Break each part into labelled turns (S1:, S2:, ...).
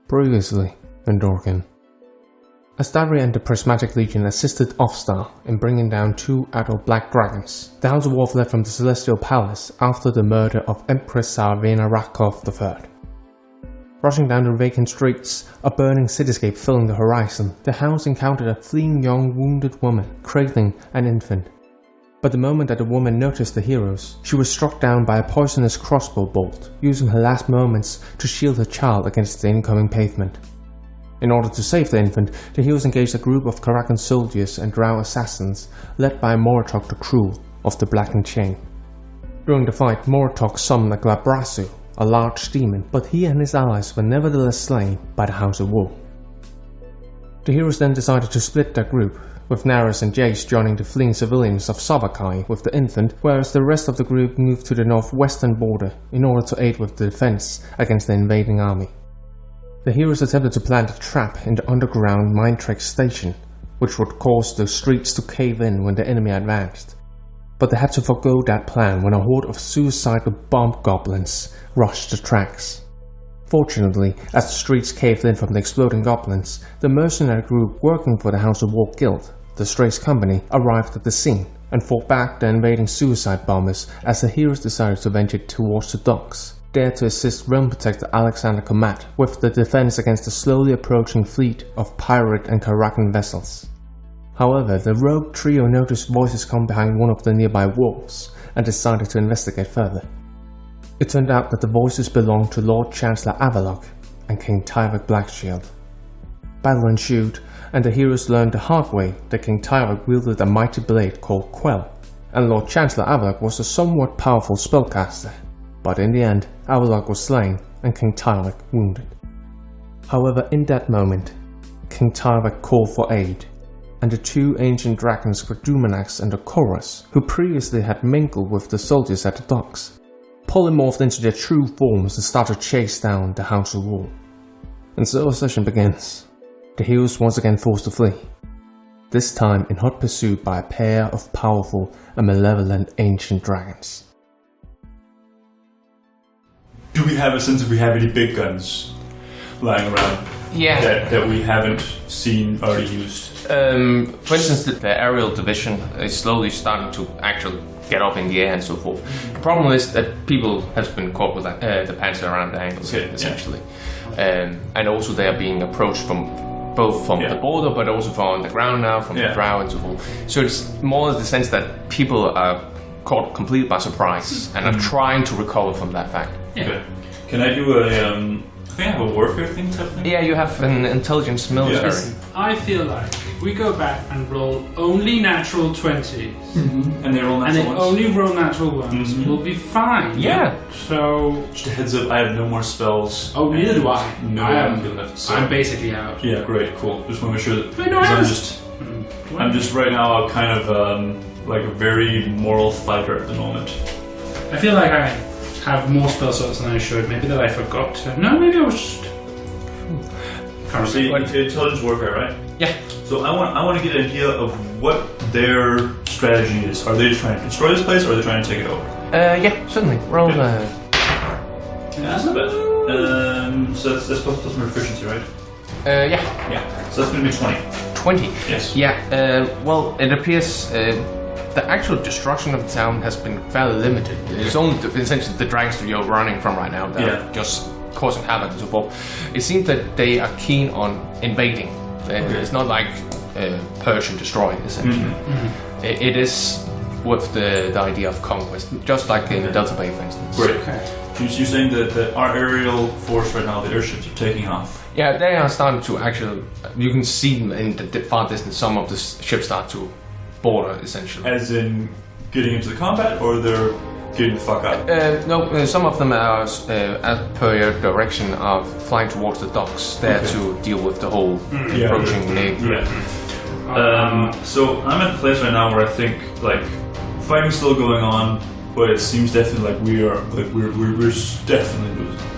S1: Previously in Doraken. As Davree and the Prismatic Legion assisted Offstar in bringing down 2 adult black dragons, the Hounds of War fled from the Celestial Palace after the murder of Empress Tsarevna Rakov III. Rushing down the vacant streets, a burning cityscape filling the horizon, the Hounds encountered a fleeing young wounded woman, cradling an infant. But the moment that the woman noticed the heroes, she was struck down by a poisonous crossbow bolt, using her last moments to shield her child against the incoming pavement. In order to save the infant, the heroes engaged a group of Karakan soldiers and drow assassins, led by Morotok the Cruel of the Blackened Chain. During the fight, Morotok summoned a Glabrasu, a large demon, but he and his allies were nevertheless slain by the Hounds of War. The heroes then decided to split their group, with Naris and Jace joining the fleeing civilians of Sorvakai with the infant, whereas the rest of the group moved to the northwestern border in order to aid with the defense against the invading army. The heroes attempted to plant a trap in the underground Mindtrek station, which would cause the streets to cave in when the enemy advanced. But they had to forgo that plan when a horde of suicidal bomb goblins rushed the tracks. Fortunately, as the streets caved in from the exploding goblins, the mercenary group working for the Hounds of War Guild, the Strays Company, arrived at the scene and fought back the invading suicide bombers as the heroes decided to venture towards the docks, there to assist Realm Protector Alexander Komat with the defense against the slowly approaching fleet of pirate and Karakan vessels. However, the rogue trio noticed voices come behind one of the nearby walls and decided to investigate further. It turned out that the voices belonged to Lord Chancellor Avalok and King Tyrek Blackshield. Battle ensued, and the heroes learned the hard way that King Tyrek wielded a mighty blade called Quell, and Lord Chancellor Avalok was a somewhat powerful spellcaster. But in the end, Avalok was slain and King Tyrek wounded. However, in that moment, King Tyrek called for aid, and the 2 ancient dragons Gradumanax and Doh'Korroz, who previously had mingled with the soldiers at the docks, polymorphed into their true forms and started to chase down the Hounds of War. And so a session begins. The heroes once again forced to flee, this time in hot pursuit by a pair of powerful and malevolent ancient dragons.
S2: Do we have a sense if we have any big guns lying around?
S3: Yeah.
S2: That we haven't seen already used?
S3: For instance, the aerial division is slowly starting to actually get up in the air and so forth. The problem is that people have been caught with the panzer around the angles, essentially. Yeah. And also they are being approached from both from the border, but also from on the ground now, from the drow and so forth. So it's more the sense that people are caught completely by surprise and are trying to recover from that fact.
S2: Yeah. Okay. Can I do a... I think I have a warfare thing type thing?
S3: Yeah, you have an intelligence military.
S4: Yes. I feel like if we go back and roll only natural 20s,
S2: and they roll natural
S4: and they
S2: ones?
S4: only roll natural ones, we'll be fine.
S3: Yeah.
S4: So...
S2: Just a heads up, I have no more spells.
S4: Oh, neither do I.
S2: No I'm left. So.
S4: I'm basically out.
S2: Yeah, great, cool. Just want to make sure that...
S4: Wait, no,
S2: I'm just right now kind of like a very moral fighter at the moment.
S4: I feel like I have more spell slots than I should. Maybe that I forgot to. No, maybe I was just.
S2: See, intelligence warfare, right?
S3: Yeah.
S2: So I want to get an idea of what their strategy is. Are they trying to destroy this place, or are they trying to take it over?
S3: Yeah, certainly. Roll.
S2: Yeah, that's not bad. So that's plus my efficiency, right?
S3: Yeah.
S2: Yeah. So that's going to be 20.
S3: 20.
S2: Yes.
S3: Yeah. Well, it appears. The actual destruction of the town has been fairly limited. It's only essentially the dragons that you're running from right now that are just causing havoc and so forth. It seems that they are keen on invading. It's not like Persian destroy, essentially. It is with the idea of conquest, just like in Delta Bay, for instance.
S2: Great. Okay. You're saying that our aerial force right now, the airships are taking off?
S3: Yeah, they are starting to actually... You can see in the far distance some of the ships start to border, essentially.
S2: As in getting into the combat, or they're getting the fuck out?
S3: No, some of them are, as per your direction, are flying towards the docks there to deal with the whole approaching navy.
S2: So I'm at a place right now where I think like fighting's still going on, but it seems definitely like we're definitely losing.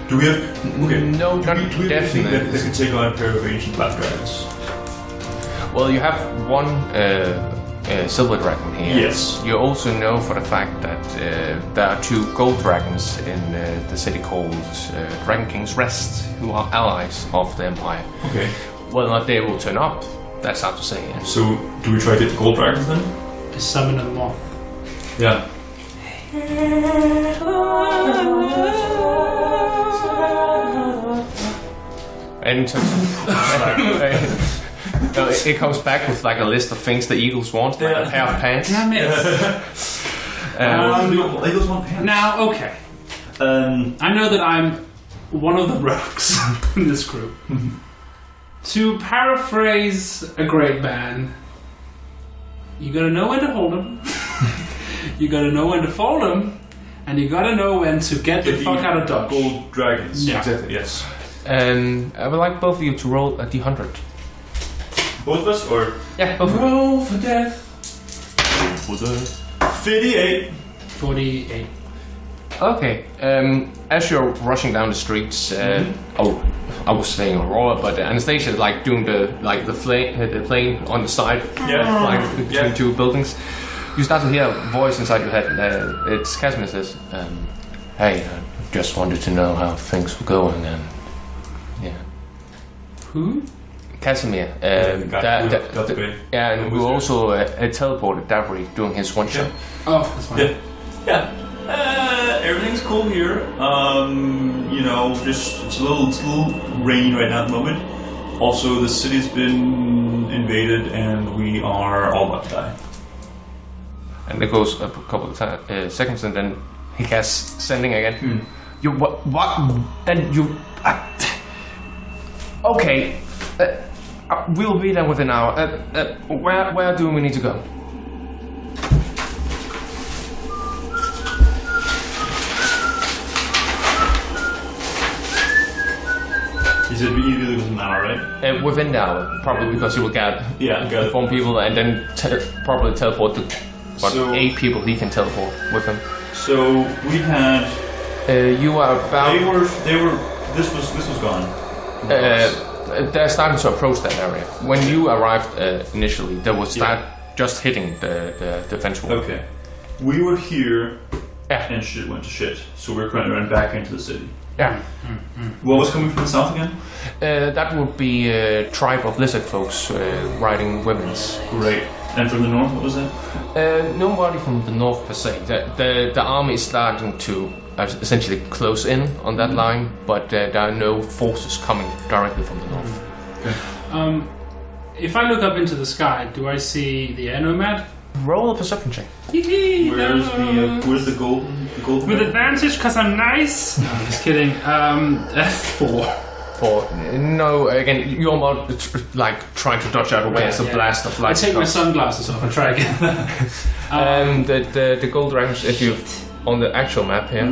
S2: Do we have? Okay.
S3: No,
S2: do we
S3: definitely.
S2: Think that they can take on a pair of ancient black dragons?
S3: Well, you have one silver dragon here.
S2: Yes.
S3: You also know for the fact that there are 2 gold dragons in the city called Dragon King's Rest, who are allies of the Empire.
S2: Okay.
S3: Whether or not they will turn up, that's hard to say.
S2: So, do we try to get the gold dragons then?
S4: To summon a moth.
S2: Yeah.
S3: And it comes back with like a list of things the eagles want, like a pair of pants.
S4: Damn it.
S2: Eagles want pants.
S4: Now, okay. I know that I'm one of the rogues in this group. To paraphrase a great man, you gotta know when to hold them, you gotta know when to fold them, and you gotta know when to get the fuck out of Dodge.
S2: Gold dragons.
S4: Yeah.
S2: Exactly, yes.
S3: And I would like both of you to roll a d100.
S2: Both of us, or?
S3: Yeah, both of you.
S4: Roll for death.
S2: 58.
S4: 48.
S3: Okay. As you're rushing down the streets, I was saying Aurora, but Anastasia is like doing the plane on the side, flying between 2 buildings. You start to hear a voice inside your head. It's Casimir says, "Hey, I just wanted to know how things were going." And
S4: Who?
S3: Casimir. And who also teleported Davree during his one shot.
S4: Oh, that's fine.
S2: Yeah. Everything's cool here. Just it's a little rainy right now at the moment. Also, the city's been invaded, and we are all about to die.
S3: And it goes up a couple of seconds, and then he casts sending again. You what? Then you. Okay. We'll be there within an hour. Where do we need to go?
S2: He said we either within an hour, right?
S3: Within the hour, probably because he will inform people and then probably teleport to 8 people he can teleport with him.
S2: So we had.
S3: You are about.
S2: They were. This was gone.
S3: They're starting to approach that area. When you arrived initially, they would start just hitting the defense wall.
S2: Okay. We were here, and shit went to shit. So we're going to run back into the city.
S3: Yeah.
S2: What was coming from the south again?
S3: That would be a tribe of lizard folks riding women's.
S2: Great. And from the north, what was that?
S3: Nobody from the north per se. The army is starting to essentially close in on that line, but there are no forces coming directly from the north.
S2: Okay.
S4: If I look up into the sky, do I see the air nomad?
S3: Roll a perception check.
S2: Where's the golden?
S4: With advantage, because I'm nice. No, I'm just kidding. F4.
S3: No, again, you're more like trying to dodge out of the way as a blast of light.
S4: I take my sunglasses off and try again.
S3: The gold dragons, if you on the actual map here,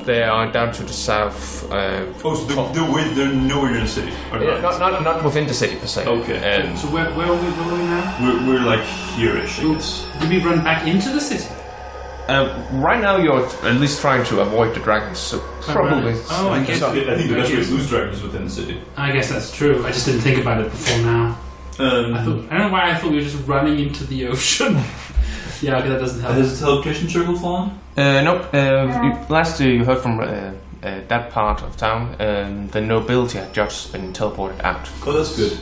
S3: they are down to the south.
S2: So they're nowhere near the city.
S3: Not within the city per se.
S2: Okay.
S4: So where are we now?
S2: We're like here-ish, I guess.
S4: Did we run back into the city?
S3: Right now, you're at least trying to avoid the dragons, so probably.
S4: Oh, I guess.
S2: I think the best way to lose dragons is within the city.
S4: I guess that's true. I just didn't think about it before now. I don't know why I thought we were just running into the ocean. Yeah, okay, that doesn't help.
S2: Has the teleportation circle fallen?
S3: Nope. Last you heard from that part of town, the nobility had just been teleported out.
S2: Oh, that's good.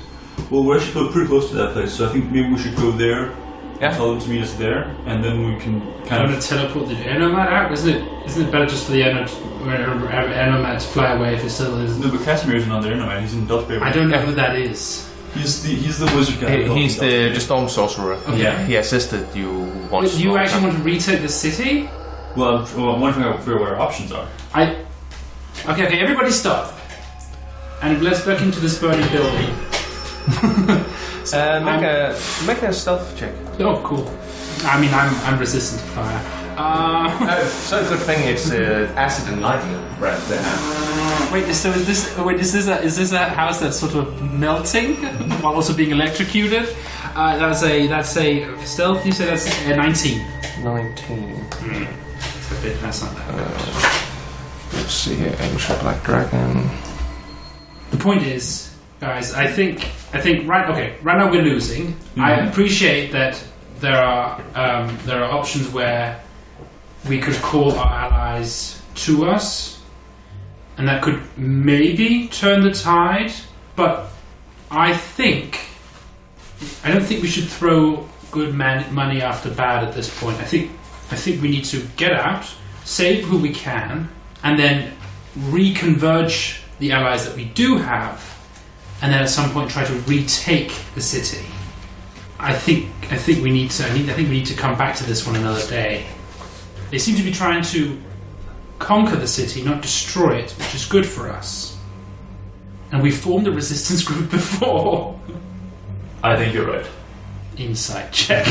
S2: Well, we're actually pretty close to that place, so I think maybe we should go there.
S3: Yeah.
S2: Tell them to meet us there, and then we can kind
S4: of teleport the air nomad out. Isn't it better just for the air nomad to fly away if it still is?
S2: No, but Casimir isn't on the air nomad. He's in Dutch.
S4: I don't know who that is.
S2: He's the wizard guy.
S3: He's the storm sorcerer.
S4: Okay.
S3: Yeah, he assisted you once.
S4: Do you actually want to retake the city?
S2: Well, I'm wondering what our options are.
S4: Okay, everybody stop. And let's look into this burning building.
S3: Make a stealth check.
S4: Oh, cool. I mean, I'm resistant to fire.
S3: So good thing it's acid and lightning right there.
S4: Is this a house that's sort of melting while also being electrocuted? That's a stealth. You say that's a 19.
S3: 19.
S4: That's not that good.
S3: Let's see here, ancient black dragon.
S4: The point is, guys, I think right now we're losing. I appreciate that there are options where we could call our allies to us, and that could maybe turn the tide. But I don't think we should throw good money after bad at this point. I think we need to get out, save who we can, and then reconverge the allies that we do have, and then at some point try to retake the city. I think we need to come back to this one another day. They seem to be trying to conquer the city, not destroy it, which is good for us. And we formed a resistance group before.
S2: I think you're right.
S4: Insight check.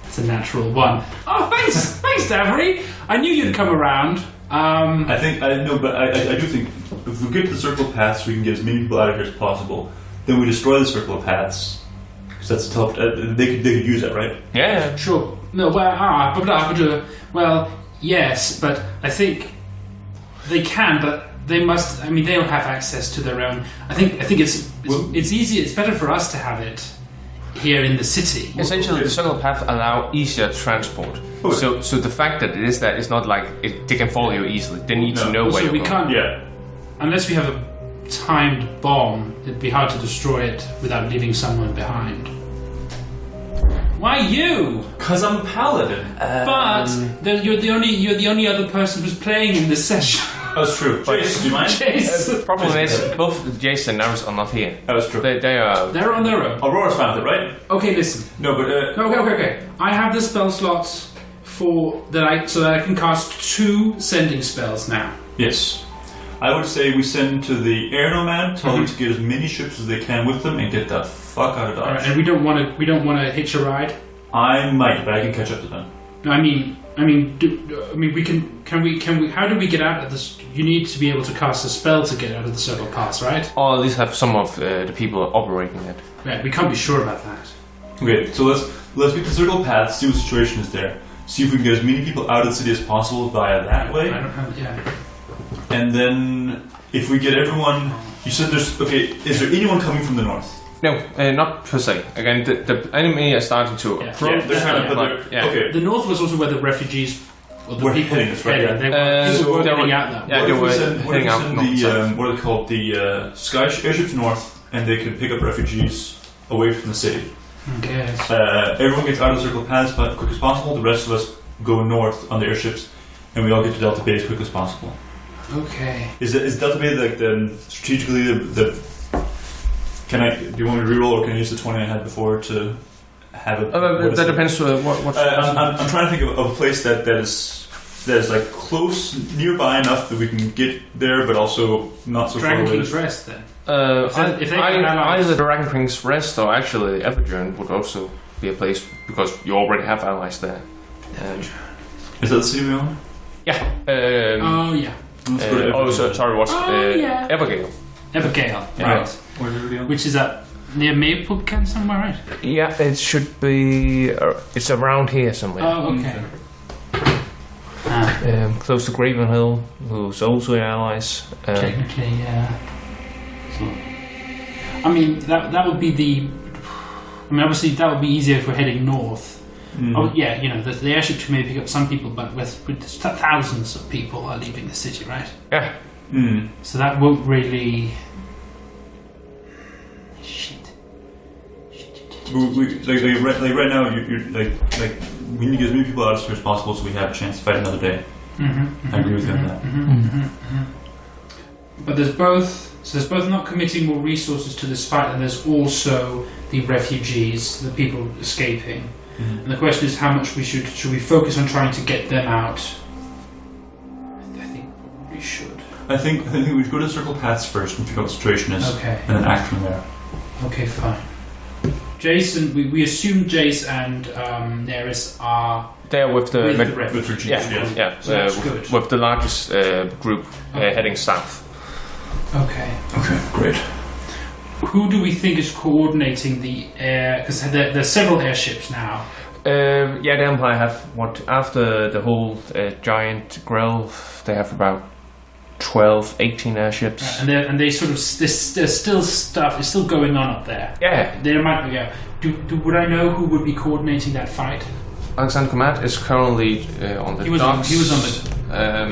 S4: It's a natural one. Oh, thanks, Davree. I knew you'd come around.
S2: I do think if we get to the circle of paths, we can get as many people out of here as possible. Then we destroy the circle of paths. That's tough. They could use that, right?
S3: Yeah.
S4: Sure. No. Well, yes, but I think they can. But they must. I mean, they don't have access to their own. I think it's easier. It's better for us to have it here in the city.
S3: Essentially, the circle path allow easier transport.
S2: Okay.
S3: So the fact that it is that it's not like they can follow you easily. They need to know where you're going.
S4: Can't. Yeah. Unless we have a timed bomb, it'd be hard to destroy it without leaving someone behind. Why you?
S2: Cause I'm paladin.
S4: But you're the only other person who's playing in this session.
S2: That's true. Jace, do you mind?
S4: Jace.
S3: The problem is both Jace and Naris are not here.
S2: That's true.
S4: They're on their own.
S2: Aurora's found it, right?
S4: Okay, listen.
S2: No, but
S4: Okay. I have the spell slots so that I can cast 2 sending spells now.
S2: Yes. I would say we send to the air nomad, tell them to get as many ships as they can with them, and get the fuck out of Dodge.
S4: Right, and we don't want to hitch a ride.
S2: I might, but I can catch up to them.
S4: No, I mean, we can we? How do we get out of this? You need to be able to cast a spell to get out of the circle pass, right?
S3: Or at least have some of the people operating it.
S4: Yeah, we can't be sure about that.
S2: Okay, so let's get the circle path, see what situation is there, see if we can get as many people out of the city as possible via that way.
S4: I don't have, yeah.
S2: And then if we get everyone, you said there's is there anyone coming from the north?
S3: No, not per se. Again, the enemy are starting to approach.
S2: Okay.
S4: The north was also where the refugees
S2: were heading. That's right.
S4: People were heading out now.
S3: Yeah, they were heading out north.
S2: What are they called? The sky airships north, and they can pick up refugees away from the city.
S4: Okay.
S2: Everyone gets out of the circle paths as quick as possible. The rest of us go north on the airships, and we all get to Delta Bay as quick as possible.
S4: Okay.
S2: Is Delta Bay like strategically the? Do you want me to reroll, or can I use the 20 I had before to have it?
S3: That depends on what.
S2: I'm trying to think of a place that is like close, nearby enough that we can get there, but also not so far away.
S4: Dragon King's Rest, then.
S3: Either Dragon King's Rest or actually Evergreen would also be a place because you already have allies there.
S2: Is that the city we own?
S3: Yeah. Sorry. What's Evergale?
S4: Evergale,
S2: yeah.
S4: right? Which is up near Maplecan somewhere, right?
S3: Yeah, it should be. It's around here somewhere.
S4: Oh, okay.
S3: Close to Gravenhill, who's also your allies.
S4: Technically, yeah. So, I mean, that would be the. I mean, obviously, that would be easier if we're heading north. Oh, yeah, the airship can maybe pick up some people, but with thousands of people are leaving the city, right?
S3: Yeah.
S4: So that won't really. Shit.
S2: Right now, you're like we need to get as many people out as soon as possible, so we have a chance to fight another day. I agree with you on that.
S4: But there's both not committing more resources to this fight, and there's also the refugees, the people escaping. And the question is, how much should we focus on trying to get them out? I think we should.
S2: I think we should go to the circle paths first and figure out what the situation is, and then act from there.
S4: Okay, fine. Jason, we assume Jace and Neris are
S3: there with the
S4: refugees.
S3: Yeah.
S4: So that's good.
S3: With the largest group heading south.
S4: Okay.
S2: Okay, great.
S4: Who do we think is coordinating the air? Because there's several airships now.
S3: The Empire have after the whole giant growth, they have about 12, 18 airships.
S4: And they sort of there's still stuff. It's still going on up there.
S3: Yeah.
S4: There might be. Would I know who would be coordinating that fight?
S3: Alexander Komat is currently on the docks.
S4: He was on the.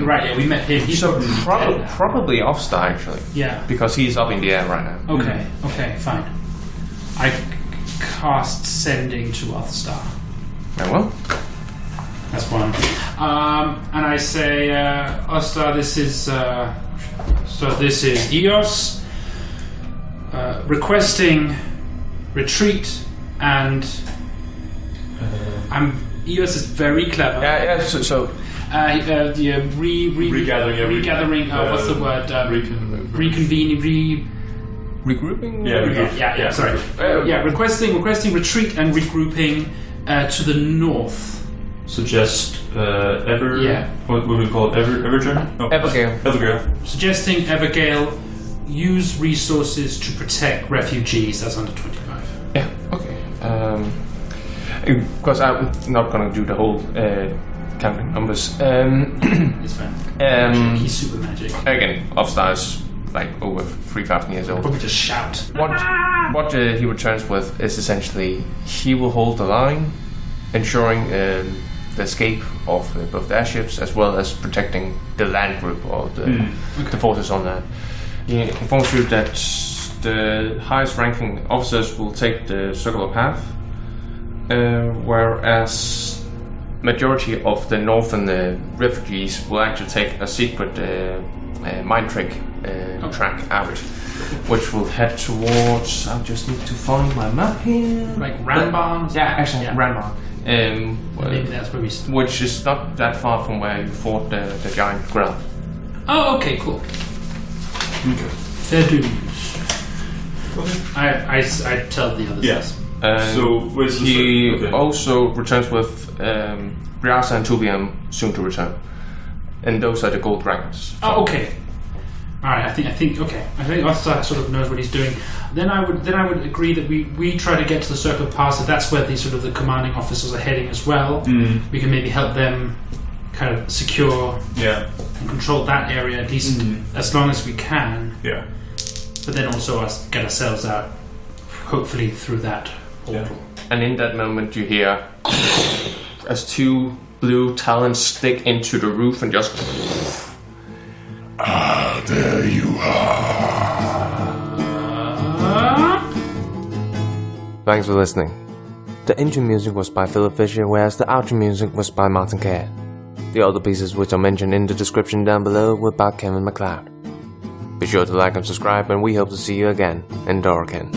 S4: Right. Yeah, we met him. He's
S3: probably Offstar actually.
S4: Yeah.
S3: Because he's up in the air right now.
S4: Okay. Okay. Fine. I cast sending to Offstar.
S3: Very well.
S4: That's one. And I say, Offstar, this is Eos requesting retreat, and Eos is very clever.
S3: Yeah. So
S4: regathering. What's the word? Reconvening.
S3: Regrouping.
S2: Yeah.
S4: Sorry. Requesting retreat and regrouping to the north.
S2: Suggest what would we call it? Everjourney? No. Evergale.
S4: Suggesting Evergale use resources to protect refugees. That's under 25.
S3: Yeah. Okay. Because I'm not going to do the whole counting numbers.
S4: It's fine. He's super magic.
S3: Again, Offstar is like over 3,000 years old.
S4: Probably just shout.
S3: What he returns with is essentially he will hold the line, ensuring the escape of both the airships as well as protecting the land group or the forces on that. He informs you that the highest ranking officers will take the circular path, whereas majority of the northern refugees will actually take a secret mind trick track out, which will head towards. I just need to find my map here.
S4: Like Rambar?
S3: Yeah, actually, Rambar.
S4: Maybe that's where we start.
S3: Which is not that far from where you fought the giant grill.
S4: Oh, okay, cool.
S2: Okay.
S4: Fair dues. Okay. I tell the others.
S2: Yes. So
S3: he also returns with Briasa and Tubiam soon to return, and those are the gold dragons.
S4: Oh, okay. All right. I think okay. I think Offstar sort of knows what he's doing. Then I would agree that we try to get to the Circle Pass. If that's where the commanding officers are heading as well, we can maybe help them kind of secure and control that area at least as long as we can.
S2: Yeah.
S4: But then also get ourselves out, hopefully through that portal.
S3: And in that moment, you hear as two blue talons stick into the roof and just.
S5: There you are.
S1: Thanks for listening. The intro music was by Philip Fischer, whereas the outro music was by Martin Kerr. The other pieces which are mentioned in the description down below were by Kevin MacLeod. Be sure to like and subscribe, and we hope to see you again in Doraken.